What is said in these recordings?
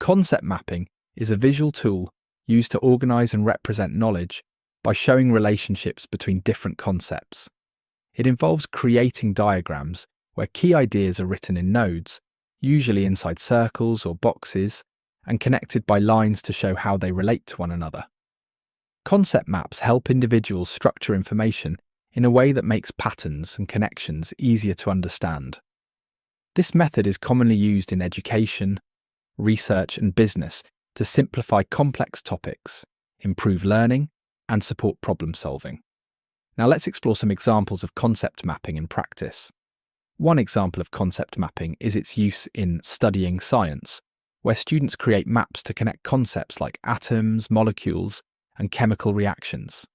Concept mapping is a visual tool used to organize and represent knowledge by showing relationships between different concepts. It involves creating diagrams where key ideas are written in nodes, usually inside circles or boxes, and connected by lines to show how they relate to one another. Concept maps help individuals structure information in a way that makes patterns and connections easier to understand. This method is commonly used in education, research, and business to simplify complex topics, improve learning, and support problem solving. Now let's explore some examples of concept mapping in practice. One example of concept mapping is its use in studying science, where students create maps to connect concepts like atoms, molecules, and chemical reactions.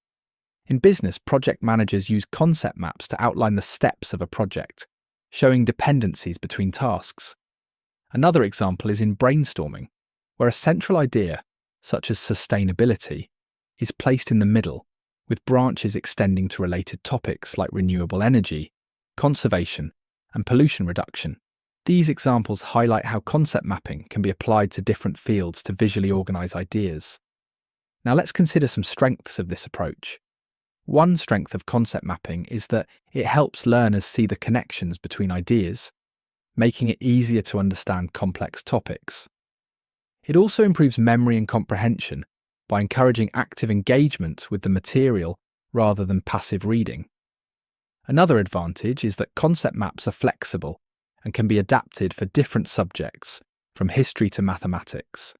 In business, project managers use concept maps to outline the steps of a project, showing dependencies between tasks. Another example is in brainstorming, where a central idea, such as sustainability, is placed in the middle, with branches extending to related topics like renewable energy, conservation, and pollution reduction. These examples highlight how concept mapping can be applied to different fields to visually organize ideas. Now let's consider some strengths of this approach. One strength of concept mapping is that it helps learners see the connections between ideas, making it easier to understand complex topics. It also improves memory and comprehension by encouraging active engagement with the material rather than passive reading. Another advantage is that concept maps are flexible and can be adapted for different subjects, from history to mathematics.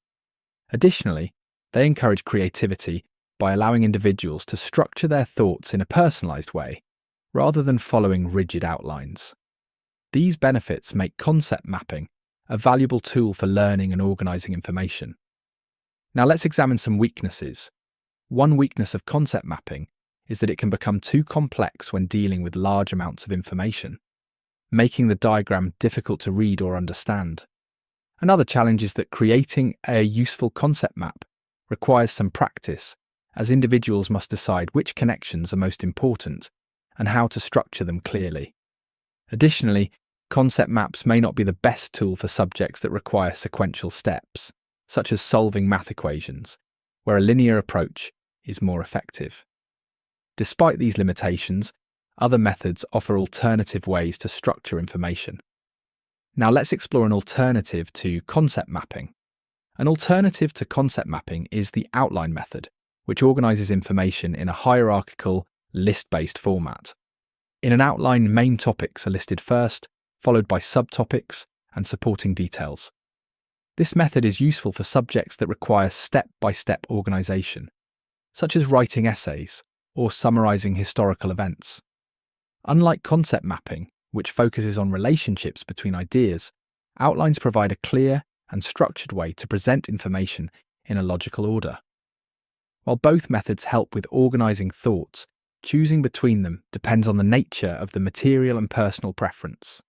Additionally, they encourage creativity by allowing individuals to structure their thoughts in a personalized way, rather than following rigid outlines. These benefits make concept mapping a valuable tool for learning and organizing information. Now let's examine some weaknesses. One weakness of concept mapping is that it can become too complex when dealing with large amounts of information, making the diagram difficult to read or understand. Another challenge is that creating a useful concept map requires some practice, as individuals must decide which connections are most important and how to structure them clearly. Additionally, concept maps may not be the best tool for subjects that require sequential steps, such as solving math equations, where a linear approach is more effective. Despite these limitations, other methods offer alternative ways to structure information. Now let's explore an alternative to concept mapping. An alternative to concept mapping is the outline method, which organizes information in a hierarchical, list-based format. In an outline, main topics are listed first, followed by subtopics and supporting details. This method is useful for subjects that require step-by-step organization, such as writing essays or summarizing historical events. Unlike concept mapping, which focuses on relationships between ideas, outlines provide a clear and structured way to present information in a logical order. While both methods help with organizing thoughts, choosing between them depends on the nature of the material and personal preference.